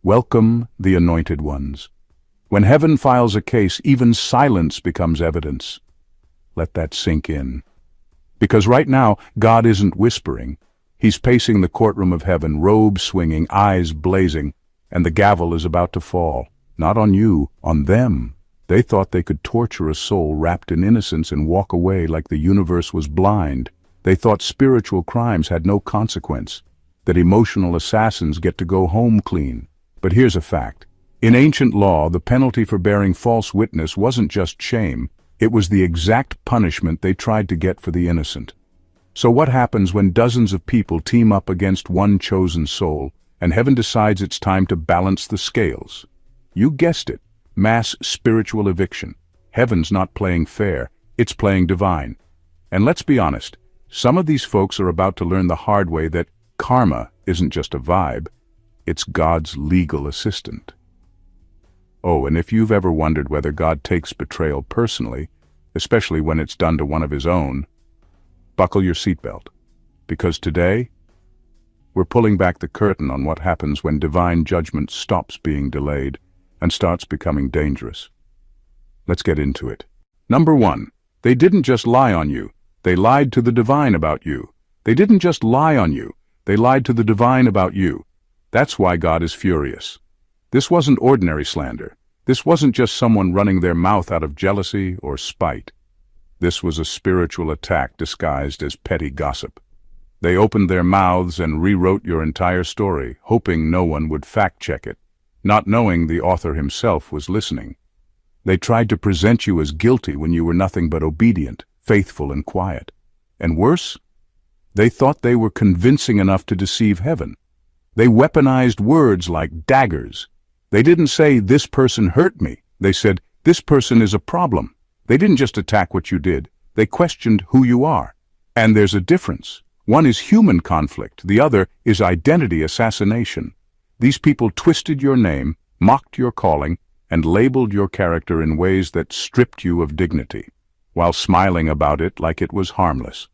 Welcome, the anointed ones. When heaven files a case, even silence becomes evidence. Let that sink in. Because right now, God isn't whispering. He's pacing the courtroom of heaven, robes swinging, eyes blazing, and the gavel is about to fall. Not on you, on them. They thought they could torture a soul wrapped in innocence and walk away like the universe was blind. They thought spiritual crimes had no consequence, that emotional assassins get to go home clean. But here's a fact. In ancient law, the penalty for bearing false witness wasn't just shame, it was the exact punishment they tried to get for the innocent. So what happens when dozens of people team up against one chosen soul, and heaven decides it's time to balance the scales? You guessed it, mass spiritual eviction. Heaven's not playing fair, it's playing divine. And let's be honest, some of these folks are about to learn the hard way that karma isn't just a vibe, it's God's legal assistant. Oh, and if you've ever wondered whether God takes betrayal personally, especially when it's done to one of his own, buckle your seatbelt, because today, we're pulling back the curtain on what happens when divine judgment stops being delayed and starts becoming dangerous. Let's get into it. Number 1, they didn't just lie on you, they lied to the divine about you. They didn't just lie on you, they lied to the divine about you. That's why God is furious. This wasn't ordinary slander. This wasn't just someone running their mouth out of jealousy or spite. This was a spiritual attack disguised as petty gossip. They opened their mouths and rewrote your entire story, hoping no one would fact-check it, not knowing the author himself was listening. They tried to present you as guilty when you were nothing but obedient, faithful, and quiet. And worse, they thought they were convincing enough to deceive heaven. They weaponized words like daggers. They didn't say, "This person hurt me." They said, "This person is a problem." They didn't just attack what you did. They questioned who you are. And there's a difference. One is human conflict. The other is identity assassination. These people twisted your name, mocked your calling, and labeled your character in ways that stripped you of dignity, while smiling about it like it was harmless.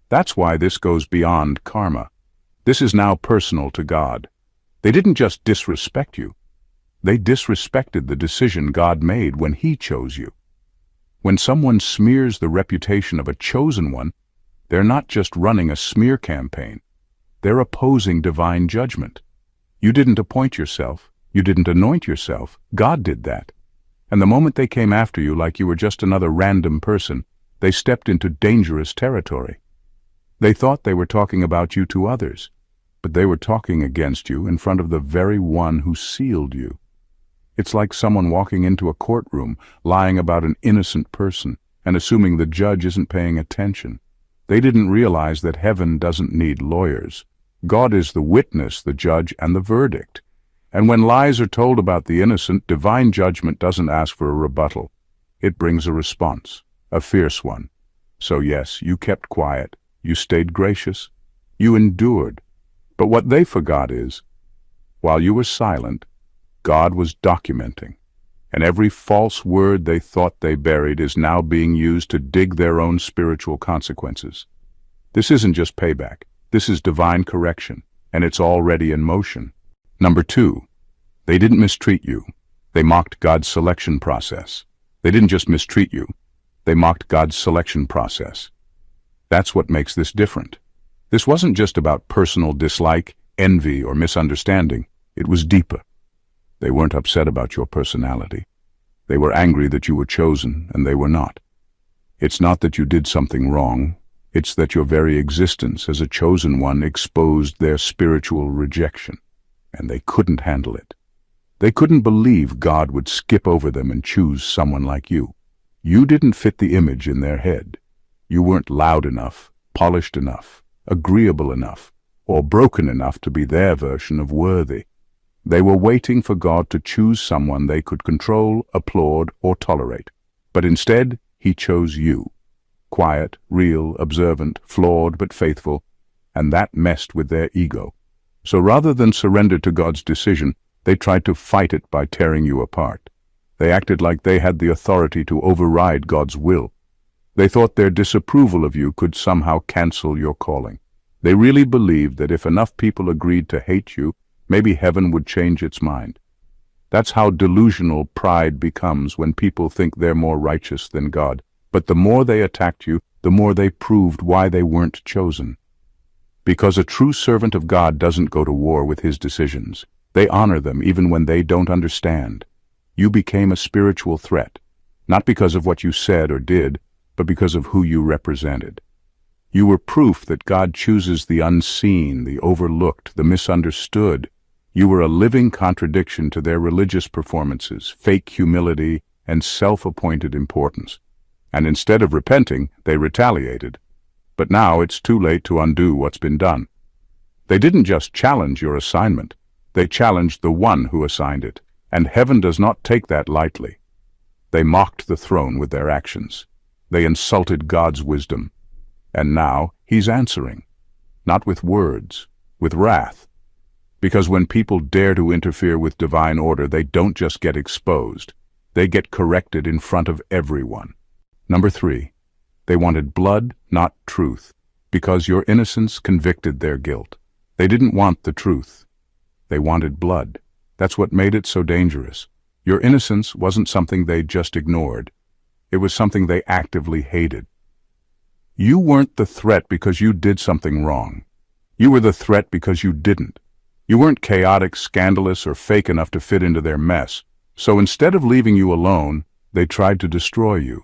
That's why this goes beyond karma. This is now personal to God. They didn't just disrespect you. They disrespected the decision God made when He chose you. When someone smears the reputation of a chosen one, they're not just running a smear campaign. They're opposing divine judgment. You didn't appoint yourself. You didn't anoint yourself. God did that. And the moment they came after you like you were just another random person, they stepped into dangerous territory. They thought they were talking about you to others, but they were talking against you in front of the very one who sealed you. It's like someone walking into a courtroom, lying about an innocent person, and assuming the judge isn't paying attention. They didn't realize that heaven doesn't need lawyers. God is the witness, the judge, and the verdict. And when lies are told about the innocent, divine judgment doesn't ask for a rebuttal. It brings a response, a fierce one. So yes, you kept quiet. You stayed gracious. You endured. But what they forgot is, while you were silent, God was documenting, and every false word they thought they buried is now being used to dig their own spiritual consequences. This isn't just payback. This is divine correction, and it's already in motion. Number 2, they didn't mistreat you. They mocked God's selection process. They didn't just mistreat you. They mocked God's selection process. That's what makes this different. This wasn't just about personal dislike, envy, or misunderstanding. It was deeper. They weren't upset about your personality. They were angry that you were chosen, and they were not. It's not that you did something wrong. It's that your very existence as a chosen one exposed their spiritual rejection, and they couldn't handle it. They couldn't believe God would skip over them and choose someone like you. You didn't fit the image in their head. You weren't loud enough, polished enough, agreeable enough, or broken enough to be their version of worthy. They were waiting for God to choose someone they could control, applaud, or tolerate. But instead, He chose you. Quiet, real, observant, flawed but faithful, and that messed with their ego. So rather than surrender to God's decision, they tried to fight it by tearing you apart. They acted like they had the authority to override God's will. They thought their disapproval of you could somehow cancel your calling. They really believed that if enough people agreed to hate you, maybe heaven would change its mind. That's how delusional pride becomes when people think they're more righteous than God. But the more they attacked you, the more they proved why they weren't chosen. Because a true servant of God doesn't go to war with his decisions. They honor them even when they don't understand. You became a spiritual threat, not because of what you said or did, but because of who you represented. You were proof that God chooses the unseen, the overlooked, the misunderstood. You were a living contradiction to their religious performances, fake humility, and self-appointed importance. And instead of repenting, they retaliated. But now it's too late to undo what's been done. They didn't just challenge your assignment, they challenged the one who assigned it, and heaven does not take that lightly. They mocked the throne with their actions. They insulted God's wisdom. And now he's answering, not with words, with wrath. Because when people dare to interfere with divine order, they don't just get exposed, they get corrected in front of everyone. Number 3, they wanted blood, not truth, because your innocence convicted their guilt. They didn't want the truth. They wanted blood. That's what made it so dangerous. Your innocence wasn't something they just ignored. It was something they actively hated. You weren't the threat because you did something wrong. You were the threat because you didn't. You weren't chaotic, scandalous, or fake enough to fit into their mess. So instead of leaving you alone, they tried to destroy you.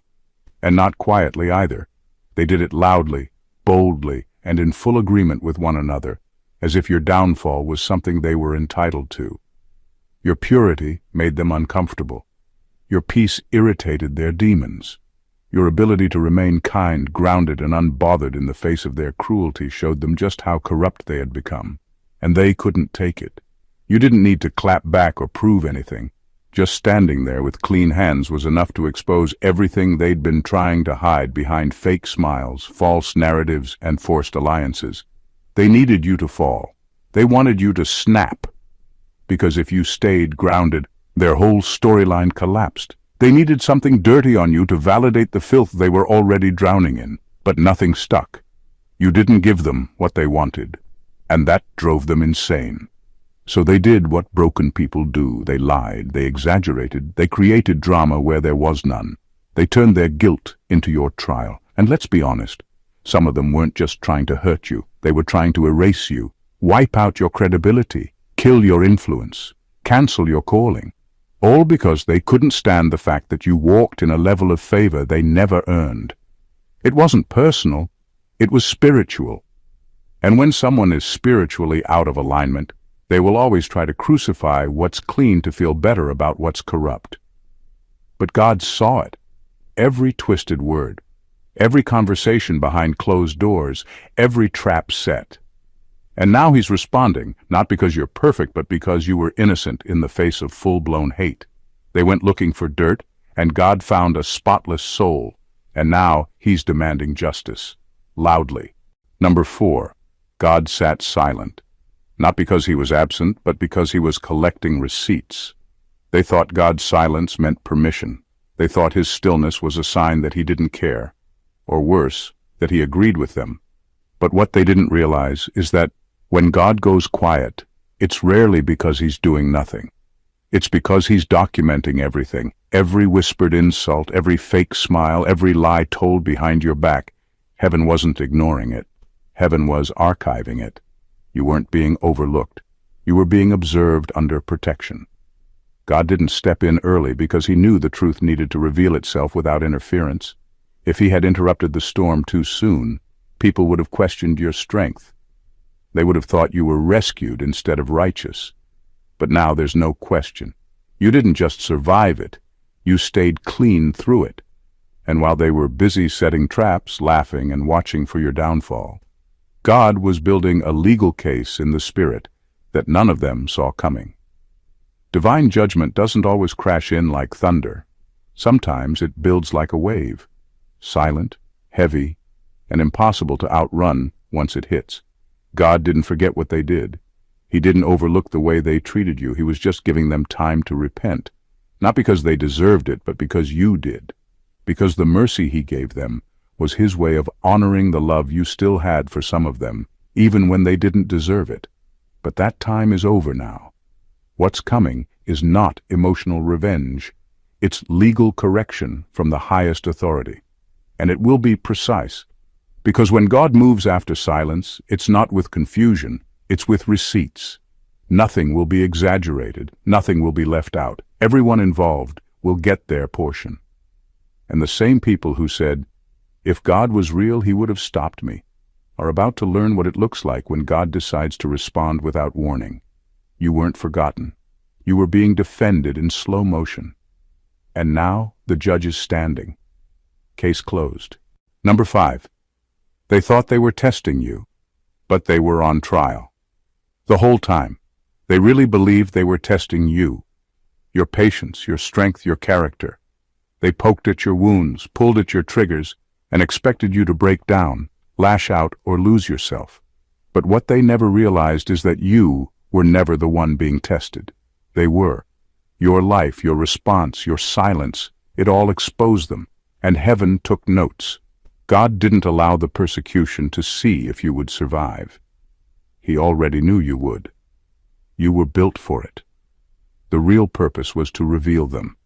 And not quietly either. They did it loudly, boldly, and in full agreement with one another, as if your downfall was something they were entitled to. Your purity made them uncomfortable. Your peace irritated their demons. Your ability to remain kind, grounded, and unbothered in the face of their cruelty showed them just how corrupt they had become. And they couldn't take it. You didn't need to clap back or prove anything. Just standing there with clean hands was enough to expose everything they'd been trying to hide behind fake smiles, false narratives, and forced alliances. They needed you to fall. They wanted you to snap. Because if you stayed grounded, their whole storyline collapsed. They needed something dirty on you to validate the filth they were already drowning in, but nothing stuck. You didn't give them what they wanted, and that drove them insane. So they did what broken people do. They lied, they exaggerated, they created drama where there was none. They turned their guilt into your trial. And let's be honest, some of them weren't just trying to hurt you. They were trying to erase you, wipe out your credibility, kill your influence, cancel your calling. All because they couldn't stand the fact that you walked in a level of favor they never earned. It wasn't personal, it was spiritual. And when someone is spiritually out of alignment, they will always try to crucify what's clean to feel better about what's corrupt. But God saw it. Every twisted word, every conversation behind closed doors, every trap set. And now he's responding, not because you're perfect, but because you were innocent in the face of full-blown hate. They went looking for dirt, and God found a spotless soul. And now he's demanding justice, loudly. Number 4, God sat silent. Not because he was absent, but because he was collecting receipts. They thought God's silence meant permission. They thought his stillness was a sign that he didn't care. Or worse, that he agreed with them. But what they didn't realize is that when God goes quiet, it's rarely because he's doing nothing. It's because he's documenting everything, every whispered insult, every fake smile, every lie told behind your back. Heaven wasn't ignoring it. Heaven was archiving it. You weren't being overlooked. You were being observed under protection. God didn't step in early because he knew the truth needed to reveal itself without interference. If he had interrupted the storm too soon, people would have questioned your strength. They would have thought you were rescued instead of righteous. But now there's no question. You didn't just survive it. You stayed clean through it. And while they were busy setting traps, laughing, and watching for your downfall, God was building a legal case in the spirit that none of them saw coming. Divine judgment doesn't always crash in like thunder. Sometimes it builds like a wave, silent, heavy, and impossible to outrun once it hits. God didn't forget what they did. He didn't overlook the way they treated you. He was just giving them time to repent. Not because they deserved it, but because you did. Because the mercy he gave them was his way of honoring the love you still had for some of them, even when they didn't deserve it. But that time is over now. What's coming is not emotional revenge. It's legal correction from the highest authority. And it will be precise. Because when God moves after silence, it's not with confusion, it's with receipts. Nothing will be exaggerated, nothing will be left out. Everyone involved will get their portion. And the same people who said, "If God was real, he would have stopped me," are about to learn what it looks like when God decides to respond without warning. You weren't forgotten. You were being defended in slow motion. And now the judge is standing. Case closed. Number 5. They thought they were testing you, but they were on trial. The whole time, they really believed they were testing you. Your patience, your strength, your character. They poked at your wounds, pulled at your triggers, and expected you to break down, lash out, or lose yourself. But what they never realized is that you were never the one being tested. They were. Your life, your response, your silence, it all exposed them, and heaven took notes. God didn't allow the persecution to see if you would survive. He already knew you would. You were built for it. The real purpose was to reveal them,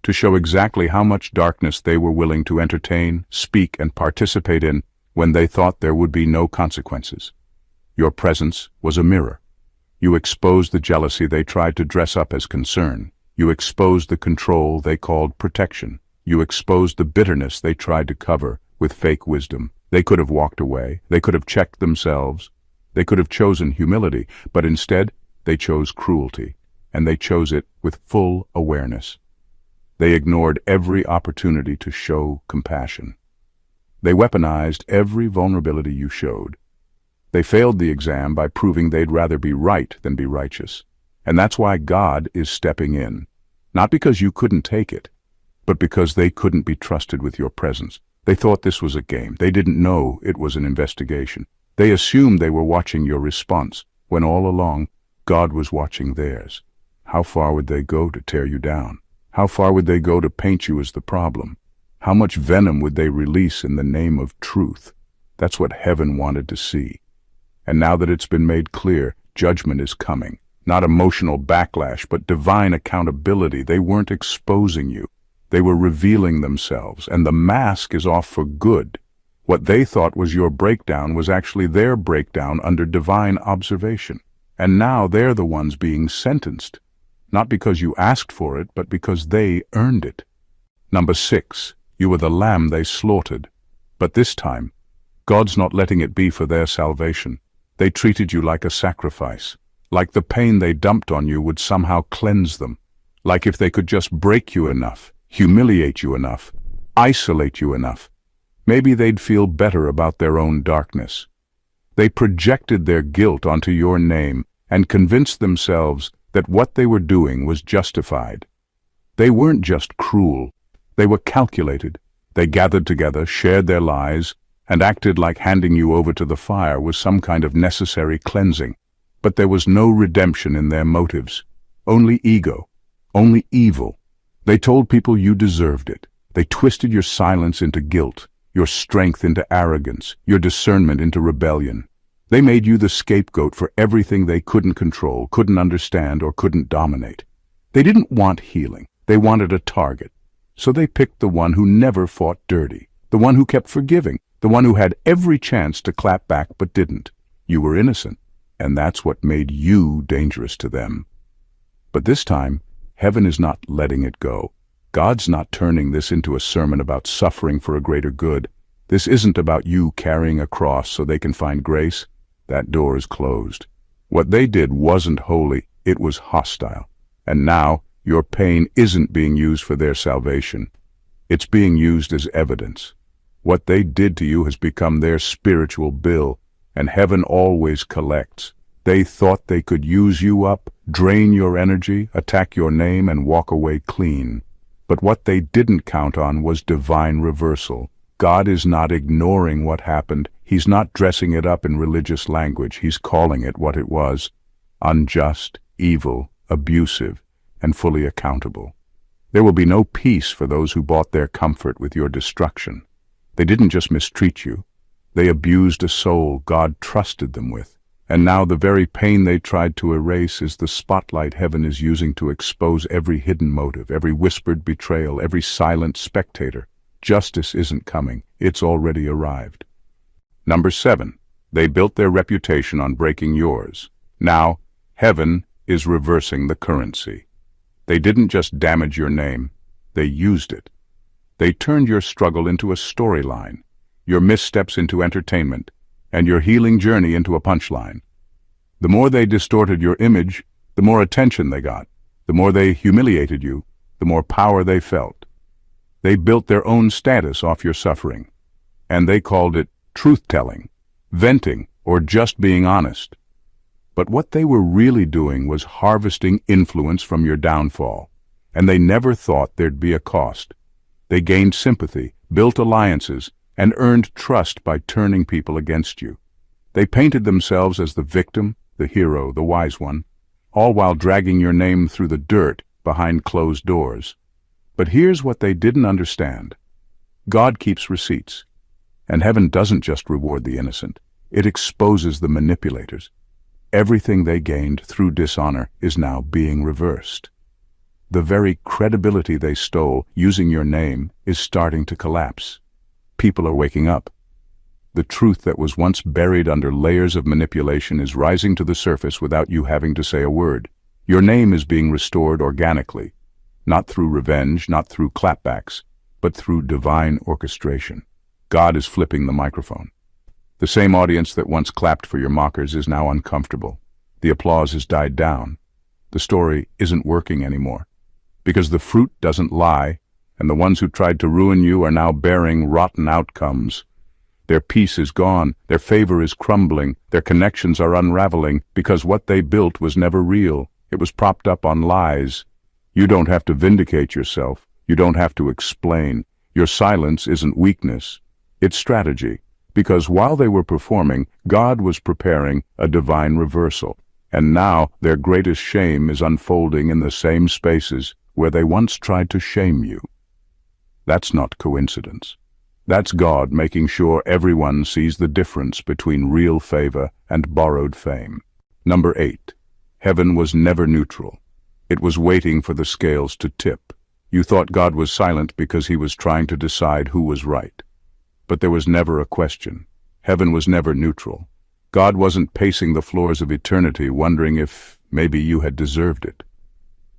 to show exactly how much darkness they were willing to entertain, speak, and participate in when they thought there would be no consequences. Your presence was a mirror. You exposed the jealousy they tried to dress up as concern. You exposed the control they called protection. You exposed the bitterness they tried to cover with fake wisdom. They could have walked away. They could have checked themselves. They could have chosen humility, but instead they chose cruelty, and they chose it with full awareness. They ignored every opportunity to show compassion. They weaponized every vulnerability you showed. They failed the exam by proving they'd rather be right than be righteous. And that's why God is stepping in. Not because you couldn't take it, but because they couldn't be trusted with your presence. They thought this was a game. They didn't know it was an investigation. They assumed they were watching your response, when all along, God was watching theirs. How far would they go to tear you down? How far would they go to paint you as the problem? How much venom would they release in the name of truth? That's what heaven wanted to see. And now that it's been made clear, judgment is coming. Not emotional backlash, but divine accountability. They weren't exposing you. They were revealing themselves, and the mask is off for good. What they thought was your breakdown was actually their breakdown under divine observation. And now they're the ones being sentenced. Not because you asked for it, but because they earned it. Number 6, you were the lamb they slaughtered. But this time, God's not letting it be for their salvation. They treated you like a sacrifice, like the pain they dumped on you would somehow cleanse them, like if they could just break you enough, humiliate you enough, isolate you enough, maybe they'd feel better about their own darkness. They projected their guilt onto your name and convinced themselves that what they were doing was justified. They weren't just cruel, they were calculated. They gathered together, shared their lies, and acted like handing you over to the fire was some kind of necessary cleansing. But there was no redemption in their motives, only ego, only evil. They told people you deserved it. They twisted your silence into guilt, your strength into arrogance, your discernment into rebellion. They made you the scapegoat for everything they couldn't control, couldn't understand, or couldn't dominate. They didn't want healing. They wanted a target. So they picked the one who never fought dirty, the one who kept forgiving, the one who had every chance to clap back but didn't. You were innocent, and that's what made you dangerous to them. But this time, heaven is not letting it go. God's not turning this into a sermon about suffering for a greater good. This isn't about you carrying a cross so they can find grace. That door is closed. What they did wasn't holy, it was hostile. And now, your pain isn't being used for their salvation. It's being used as evidence. What they did to you has become their spiritual bill, and heaven always collects. They thought they could use you up, drain your energy, attack your name, and walk away clean. But what they didn't count on was divine reversal. God is not ignoring what happened. He's not dressing it up in religious language. He's calling it what it was: unjust, evil, abusive, and fully accountable. There will be no peace for those who bought their comfort with your destruction. They didn't just mistreat you. They abused a soul God trusted them with. And now the very pain they tried to erase is the spotlight heaven is using to expose every hidden motive, every whispered betrayal, every silent spectator. Justice isn't coming, it's already arrived. Number 7. They built their reputation on breaking yours. Now, heaven is reversing the currency. They didn't just damage your name, they used it. They turned your struggle into a storyline, your missteps into entertainment, and your healing journey into a punchline. The more they distorted your image, the more attention they got. The more they humiliated you, the more power they felt. They built their own status off your suffering, and they called it truth-telling, venting, or just being honest. But what they were really doing was harvesting influence from your downfall, and they never thought there'd be a cost. They gained sympathy, built alliances, and earned trust by turning people against you. They painted themselves as the victim, the hero, the wise one, all while dragging your name through the dirt behind closed doors. But here's what they didn't understand. God keeps receipts, and heaven doesn't just reward the innocent, it exposes the manipulators. Everything they gained through dishonor is now being reversed. The very credibility they stole using your name is starting to collapse. People are waking up. The truth that was once buried under layers of manipulation is rising to the surface without you having to say a word. Your name is being restored organically, not through revenge, not through clapbacks, but through divine orchestration. God is flipping the microphone. The same audience that once clapped for your mockers is now uncomfortable. The applause has died down. The story isn't working anymore. Because the fruit doesn't lie, and the ones who tried to ruin you are now bearing rotten outcomes. Their peace is gone, their favor is crumbling, their connections are unraveling, because what they built was never real. It was propped up on lies. You don't have to vindicate yourself. You don't have to explain. Your silence isn't weakness. It's strategy. Because while they were performing, God was preparing a divine reversal. And now their greatest shame is unfolding in the same spaces where they once tried to shame you. That's not coincidence. That's God making sure everyone sees the difference between real favor and borrowed fame. Number 8. Heaven was never neutral. It was waiting for the scales to tip. You thought God was silent because he was trying to decide who was right. But there was never a question. Heaven was never neutral. God wasn't pacing the floors of eternity wondering if maybe you had deserved it.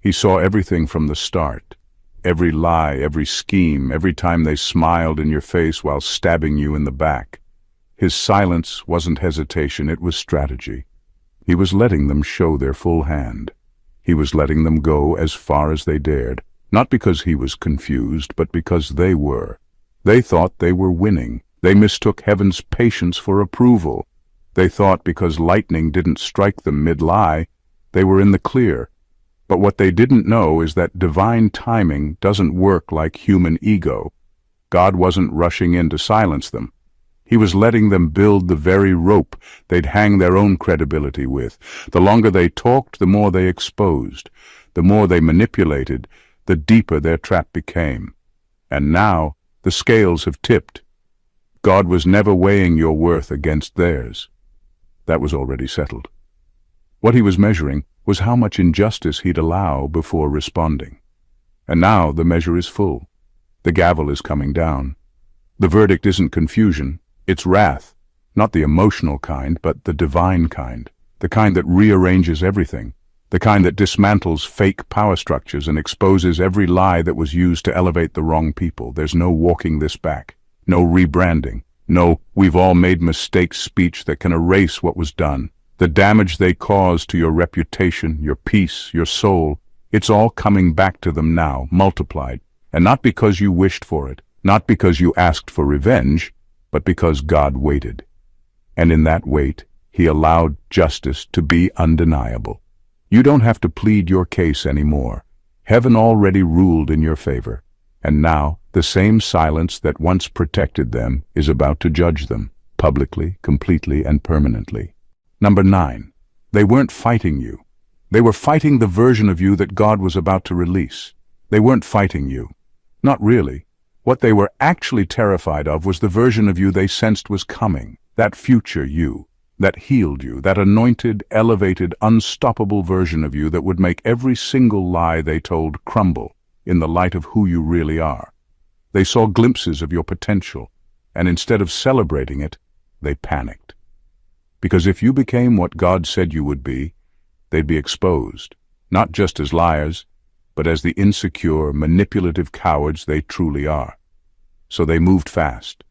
He saw everything from the start. Every lie, every scheme, every time they smiled in your face while stabbing you in the back. His silence wasn't hesitation, it was strategy. He was letting them show their full hand. He was letting them go as far as they dared, not because he was confused, but because they were. They thought they were winning. They mistook heaven's patience for approval. They thought because lightning didn't strike them mid-lie, they were in the clear. But what they didn't know is that divine timing doesn't work like human ego. God wasn't rushing in to silence them. He was letting them build the very rope they'd hang their own credibility with. The longer they talked, the more they exposed. The more they manipulated, the deeper their trap became. And now, the scales have tipped. God was never weighing your worth against theirs. That was already settled. What he was measuring was how much injustice he'd allow before responding. And now the measure is full. The gavel is coming down. The verdict isn't confusion, it's wrath. Not the emotional kind, but the divine kind. The kind that rearranges everything. The kind that dismantles fake power structures and exposes every lie that was used to elevate the wrong people. There's no walking this back. No rebranding. No, we've all made mistakes speech that can erase what was done. The damage they caused to your reputation, your peace, your soul, it's all coming back to them now, multiplied. And not because you wished for it, not because you asked for revenge, but because God waited. And in that wait, he allowed justice to be undeniable. You don't have to plead your case anymore. Heaven already ruled in your favor. And now, the same silence that once protected them is about to judge them, publicly, completely, and permanently. Number 9. They weren't fighting you. They were fighting the version of you that God was about to release. They weren't fighting you. Not really. What they were actually terrified of was the version of you they sensed was coming, that future you. that healed you, that anointed, elevated, unstoppable version of you that would make every single lie they told crumble in the light of who you really are. They saw glimpses of your potential, and instead of celebrating it, they panicked. Because if you became what God said you would be, they'd be exposed, not just as liars, but as the insecure, manipulative cowards they truly are. So they moved fast.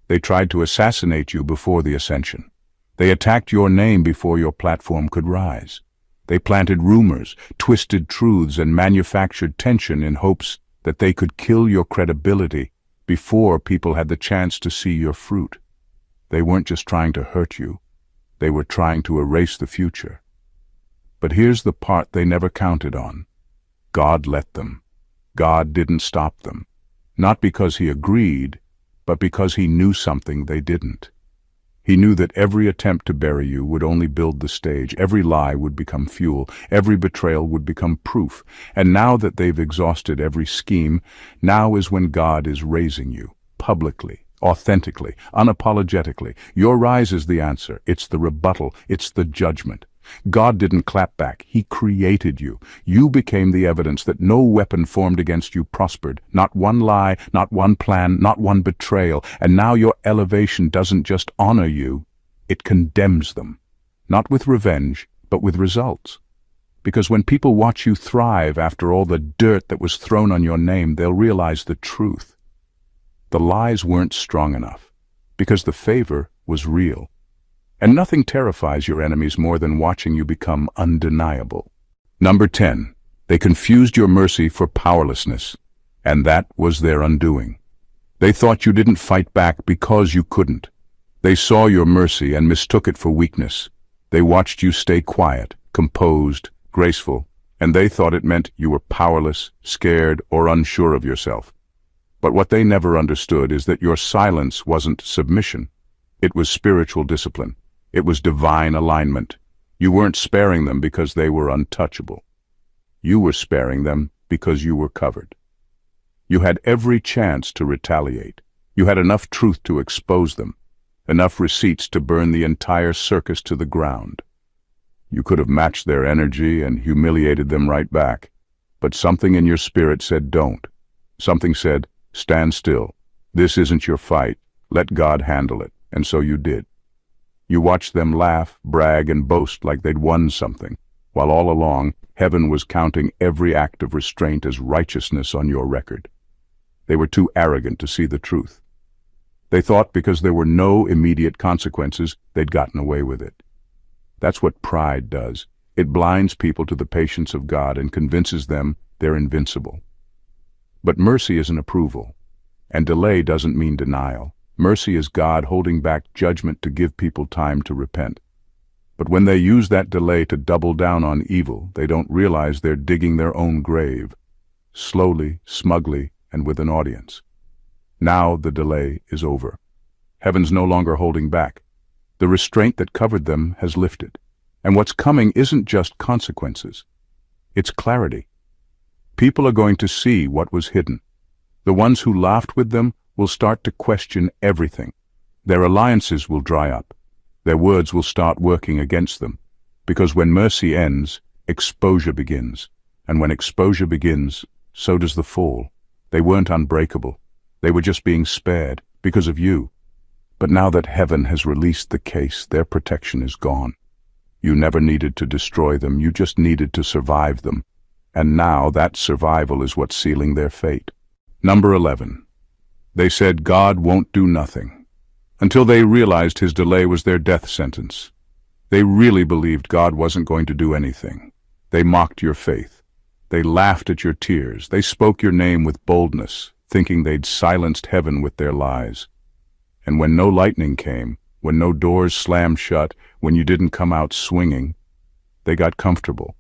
They tried to assassinate you before the ascension. They attacked your name before your platform could rise. They planted rumors, twisted truths, and manufactured tension in hopes that they could kill your credibility before people had the chance to see your fruit. They weren't just trying to hurt you. They were trying to erase the future. But here's the part they never counted on. God let them. God didn't stop them. Not because he agreed, but because he knew something they didn't. He knew that every attempt to bury you would only build the stage, every lie would become fuel, every betrayal would become proof. And now that they've exhausted every scheme, now is when God is raising you, publicly, authentically, unapologetically. Your rise is the answer, it's the rebuttal, it's the judgment. God didn't clap back, he created you. You became the evidence that no weapon formed against you prospered. Not one lie, not one plan, not one betrayal. And now your elevation doesn't just honor you, it condemns them. Not with revenge, but with results. Because when people watch you thrive after all the dirt that was thrown on your name, they'll realize the truth. The lies weren't strong enough, because the favor was real. And nothing terrifies your enemies more than watching you become undeniable. Number 10, they confused your mercy for powerlessness, and that was their undoing. They thought you didn't fight back because you couldn't. They saw your mercy and mistook it for weakness. They watched you stay quiet, composed, graceful, and they thought it meant you were powerless, scared, or unsure of yourself. But what they never understood is that your silence wasn't submission. It was spiritual discipline. It was divine alignment. You weren't sparing them because they were untouchable. You were sparing them because you were covered. You had every chance to retaliate. You had enough truth to expose them, enough receipts to burn the entire circus to the ground. You could have matched their energy and humiliated them right back, but something in your spirit said don't. Something said, stand still. This isn't your fight. Let God handle it. And so you did. You watched them laugh, brag, and boast like they'd won something, while all along, heaven was counting every act of restraint as righteousness on your record. They were too arrogant to see the truth. They thought because there were no immediate consequences, they'd gotten away with it. That's what pride does. It blinds people to the patience of God and convinces them they're invincible. But mercy isn't approval, and delay doesn't mean denial. Mercy is God holding back judgment to give people time to repent. But when they use that delay to double down on evil, they don't realize they're digging their own grave, slowly, smugly, and with an audience. Now the delay is over. Heaven's no longer holding back. The restraint that covered them has lifted. And what's coming isn't just consequences. It's clarity. People are going to see what was hidden. The ones who laughed with them will start to question everything. Their alliances will dry up. Their words will start working against them. Because when mercy ends, exposure begins. And when exposure begins, so does the fall. They weren't unbreakable. They were just being spared because of you. But now that heaven has released the case, their protection is gone. You never needed to destroy them, you just needed to survive them. And now that survival is what's sealing their fate. Number 11. They said God won't do nothing, until they realized his delay was their death sentence. They really believed God wasn't going to do anything. They mocked your faith. They laughed at your tears. They spoke your name with boldness, thinking they'd silenced heaven with their lies. And when no lightning came, when no doors slammed shut, when you didn't come out swinging, they got comfortable,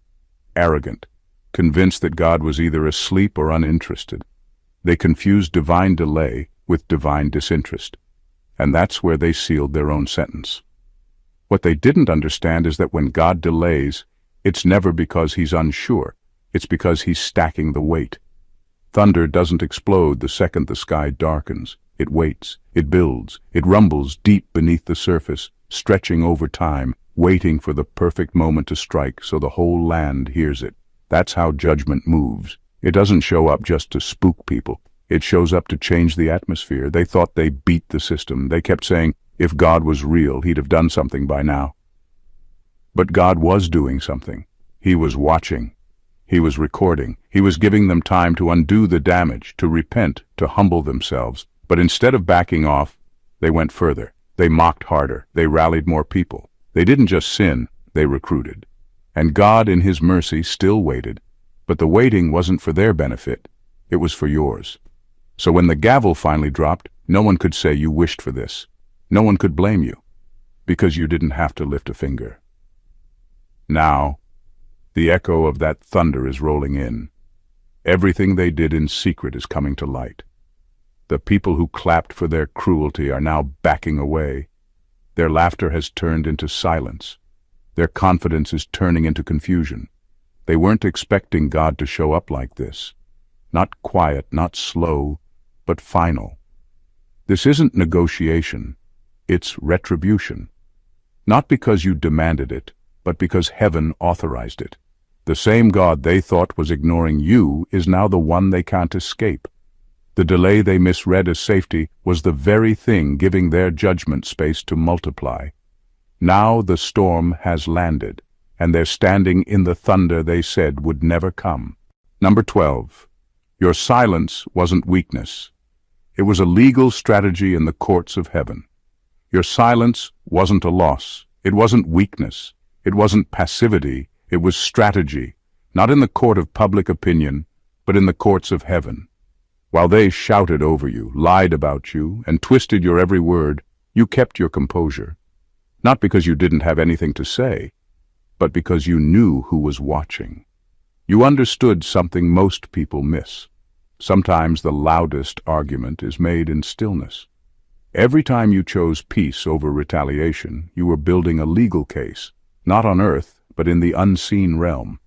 arrogant, convinced that God was either asleep or uninterested. They confused divine delay with divine disinterest, and that's where they sealed their own sentence. What they didn't understand is that when God delays, it's never because he's unsure, it's because he's stacking the weight. Thunder doesn't explode the second the sky darkens. It waits, it builds, it rumbles deep beneath the surface, stretching over time, waiting for the perfect moment to strike so the whole land hears it. That's how judgment moves. It doesn't show up just to spook people. It shows up to change the atmosphere. They thought they beat the system. They kept saying, if God was real, he'd have done something by now. But God was doing something. He was watching. He was recording. He was giving them time to undo the damage, to repent, to humble themselves. But instead of backing off, they went further. They mocked harder. They rallied more people. They didn't just sin, they recruited. And God, in his mercy, still waited. But the waiting wasn't for their benefit. It was for yours. So when the gavel finally dropped, no one could say you wished for this. No one could blame you, because you didn't have to lift a finger. Now, the echo of that thunder is rolling in. Everything they did in secret is coming to light. The people who clapped for their cruelty are now backing away. Their laughter has turned into silence. Their confidence is turning into confusion. They weren't expecting God to show up like this. Not quiet, not slow, but final. This isn't negotiation. It's retribution. Not because you demanded it, but because heaven authorized it. The same God they thought was ignoring you is now the one they can't escape. The delay they misread as safety was the very thing giving their judgment space to multiply. Now the storm has landed, and they're standing in the thunder they said would never come. Number 12. Your silence wasn't weakness. It was a legal strategy in the courts of heaven. Your silence wasn't a loss. It wasn't weakness. It wasn't passivity. It was strategy, not in the court of public opinion, but in the courts of heaven. While they shouted over you, lied about you, and twisted your every word, you kept your composure. Not because you didn't have anything to say, but because you knew who was watching. You understood something most people miss. Sometimes the loudest argument is made in stillness. Every time you chose peace over retaliation, you were building a legal case, not on earth, but in the unseen realm.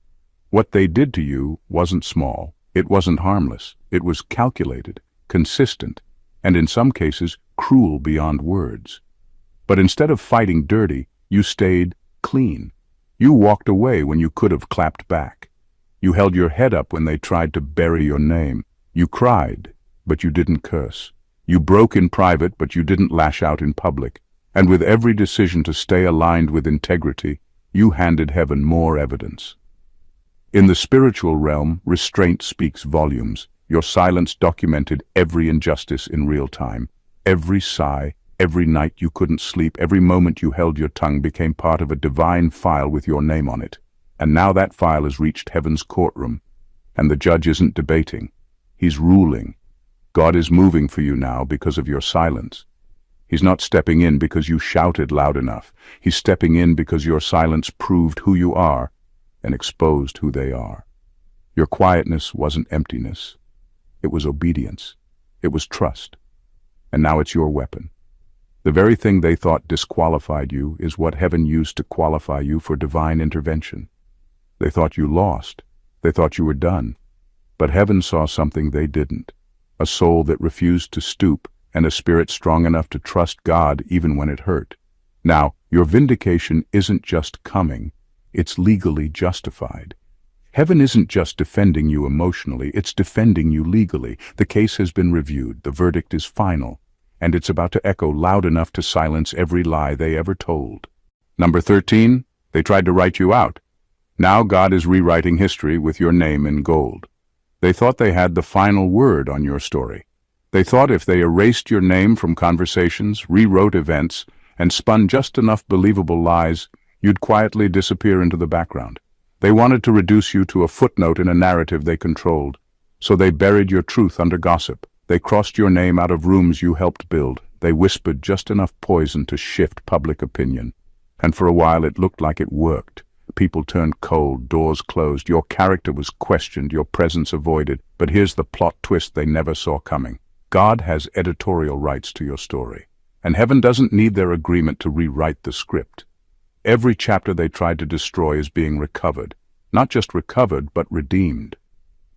What they did to you wasn't small. It wasn't harmless. It was calculated, consistent, and in some cases cruel beyond words. But instead of fighting dirty, you stayed clean. You walked away when you could have clapped back. You held your head up when they tried to bury your name. You cried, but you didn't curse. You broke in private, but you didn't lash out in public. And with every decision to stay aligned with integrity, you handed heaven more evidence. In the spiritual realm, restraint speaks volumes. Your silence documented every injustice in real time. Every sigh, every night you couldn't sleep, every moment you held your tongue became part of a divine file with your name on it. And now that file has reached heaven's courtroom, and the judge isn't debating. He's ruling. God is moving for you now because of your silence. He's not stepping in because you shouted loud enough. He's stepping in because your silence proved who you are and exposed who they are. Your quietness wasn't emptiness. It was obedience. It was trust. And now it's your weapon. The very thing they thought disqualified you is what heaven used to qualify you for divine intervention. They thought you lost. They thought you were done. But heaven saw something they didn't. A soul that refused to stoop, and a spirit strong enough to trust God even when it hurt. Now, your vindication isn't just coming, it's legally justified. Heaven isn't just defending you emotionally, it's defending you legally. The case has been reviewed, the verdict is final, and it's about to echo loud enough to silence every lie they ever told. Number 13, they tried to write you out. Now God is rewriting history with your name in gold. They thought they had the final word on your story. They thought if they erased your name from conversations, rewrote events, and spun just enough believable lies, you'd quietly disappear into the background. They wanted to reduce you to a footnote in a narrative they controlled. So they buried your truth under gossip. They crossed your name out of rooms you helped build. They whispered just enough poison to shift public opinion. And for a while it looked like it worked. People turned cold, doors closed, your character was questioned, your presence avoided. But here's the plot twist they never saw coming. God has editorial rights to your story, and heaven doesn't need their agreement to rewrite the script. Every chapter they tried to destroy is being recovered. Not just recovered, but redeemed.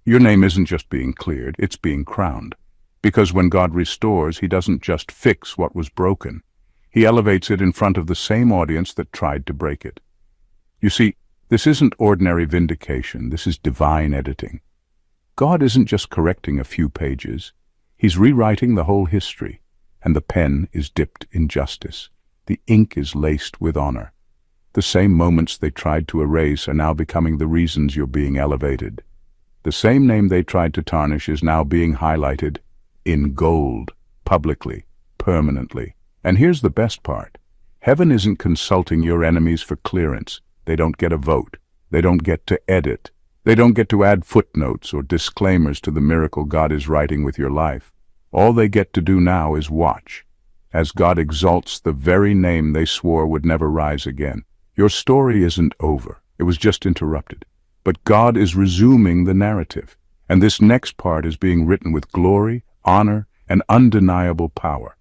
Your name isn't just being cleared, it's being crowned. Because when God restores, he doesn't just fix what was broken. He elevates it in front of the same audience that tried to break it. You see, this isn't ordinary vindication, this is divine editing. God isn't just correcting a few pages. He's rewriting the whole history, and the pen is dipped in justice. The ink is laced with honor. The same moments they tried to erase are now becoming the reasons you're being elevated. The same name they tried to tarnish is now being highlighted in gold, publicly, permanently. And here's the best part. Heaven isn't consulting your enemies for clearance. They don't get a vote. They don't get to edit. They don't get to add footnotes or disclaimers to the miracle God is writing with your life. All they get to do now is watch, as God exalts the very name they swore would never rise again. Your story isn't over. It was just interrupted. But God is resuming the narrative, and this next part is being written with glory, honor, and undeniable power.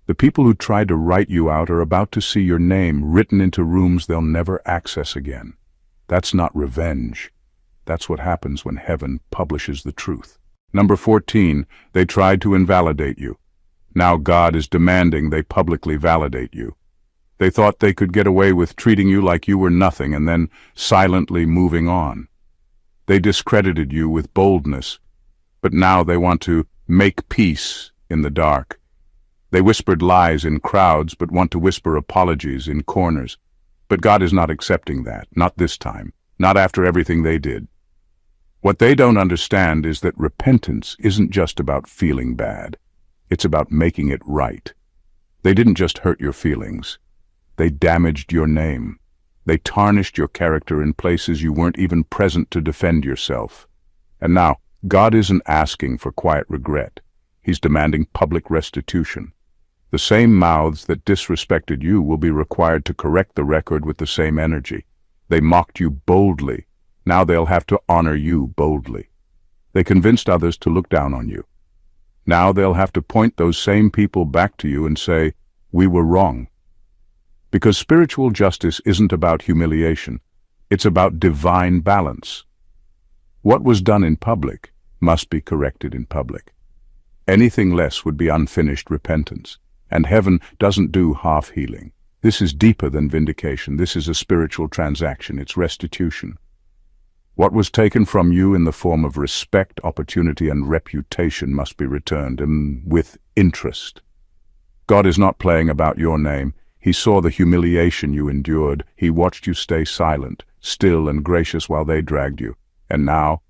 The people who tried to write you out are about to see your name written into rooms they'll never access again. That's not revenge. That's what happens when heaven publishes the truth. Number 14, they tried to invalidate you. Now God is demanding they publicly validate you. They thought they could get away with treating you like you were nothing and then silently moving on. They discredited you with boldness, but now they want to make peace in the dark. They whispered lies in crowds but want to whisper apologies in corners. But God is not accepting that, not this time, not after everything they did. What they don't understand is that repentance isn't just about feeling bad. It's about making it right. They didn't just hurt your feelings. They damaged your name. They tarnished your character in places you weren't even present to defend yourself. And now, God isn't asking for quiet regret. He's demanding public restitution. The same mouths that disrespected you will be required to correct the record with the same energy. They mocked you boldly. Now they'll have to honor you boldly. They convinced others to look down on you. Now they'll have to point those same people back to you and say, "We were wrong." Because spiritual justice isn't about humiliation. It's about divine balance. What was done in public must be corrected in public. Anything less would be unfinished repentance. And heaven doesn't do half healing. This is deeper than vindication. This is a spiritual transaction. It's restitution. What was taken from you in the form of respect, opportunity, and reputation must be returned, and with interest. God is not playing about your name. He saw the humiliation you endured. He watched you stay silent, still and gracious while they dragged you. And now,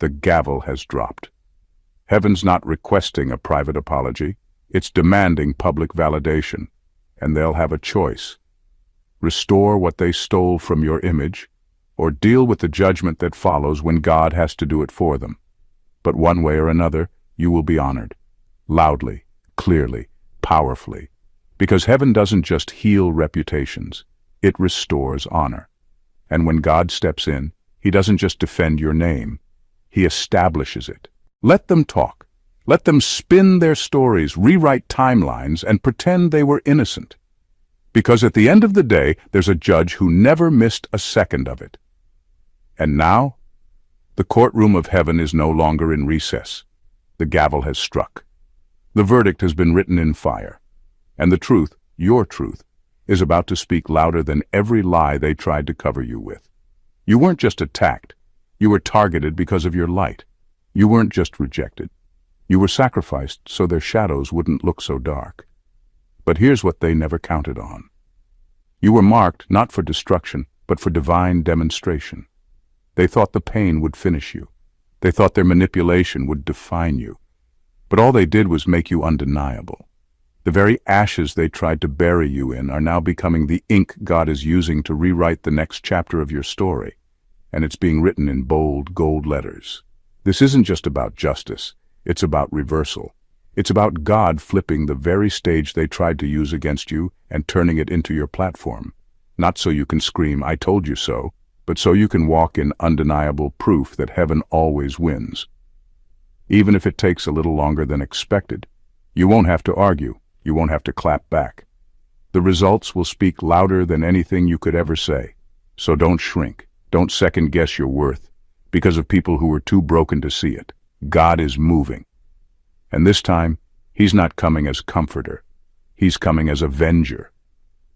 the gavel has dropped. Heaven's not requesting a private apology. It's demanding public validation. And they'll have a choice. Restore what they stole from your image, or deal with the judgment that follows when God has to do it for them. But one way or another, you will be honored. Loudly, clearly, powerfully. Because heaven doesn't just heal reputations, it restores honor. And when God steps in, He doesn't just defend your name, He establishes it. Let them talk. Let them spin their stories, rewrite timelines, and pretend they were innocent. Because at the end of the day, there's a judge who never missed a second of it. And now, the courtroom of heaven is no longer in recess. The gavel has struck. The verdict has been written in fire. And the truth, your truth, is about to speak louder than every lie they tried to cover you with. You weren't just attacked. You were targeted because of your light. You weren't just rejected. You were sacrificed so their shadows wouldn't look so dark. But here's what they never counted on. You were marked not for destruction, but for divine demonstration. They thought the pain would finish you. They thought their manipulation would define you. But all they did was make you undeniable. The very ashes they tried to bury you in are now becoming the ink God is using to rewrite the next chapter of your story. And it's being written in bold gold letters. This isn't just about justice. It's about reversal. It's about God flipping the very stage they tried to use against you and turning it into your platform. Not so you can scream, "I told you so," but so you can walk in undeniable proof that heaven always wins. Even if it takes a little longer than expected, you won't have to argue. You won't have to clap back. The results will speak louder than anything you could ever say. So don't shrink. Don't second-guess your worth because of people who were too broken to see it. God is moving. And this time, He's not coming as comforter. He's coming as avenger,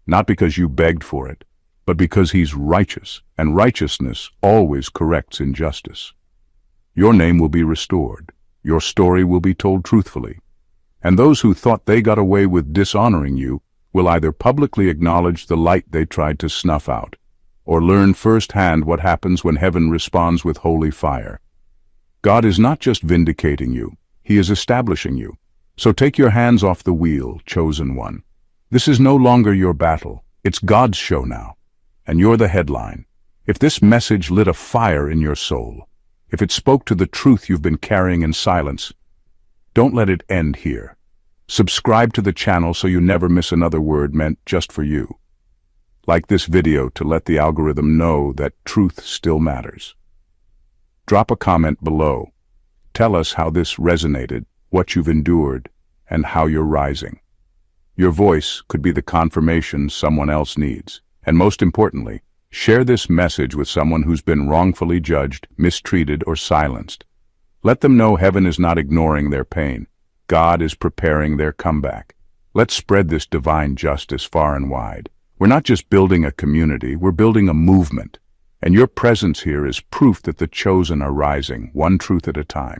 not because you begged for it, but because he's righteous, and righteousness always corrects injustice. Your name will be restored, your story will be told truthfully, and those who thought they got away with dishonoring you will either publicly acknowledge the light they tried to snuff out, or learn firsthand what happens when heaven responds with holy fire. God is not just vindicating you, he is establishing you. So take your hands off the wheel, chosen one. This is no longer your battle, it's God's show now, and you're the headline. If this message lit a fire in your soul, if it spoke to the truth you've been carrying in silence, don't let it end here. Subscribe to the channel so you never miss another word meant just for you. Like this video to let the algorithm know that truth still matters. Drop a comment below. Tell us how this resonated, what you've endured, and how you're rising. Your voice could be the confirmation someone else needs. And most importantly, share this message with someone who's been wrongfully judged, mistreated, or silenced. Let them know heaven is not ignoring their pain. God is preparing their comeback. Let's spread this divine justice far and wide. We're not just building a community, we're building a movement. And your presence here is proof that the chosen are rising, one truth at a time.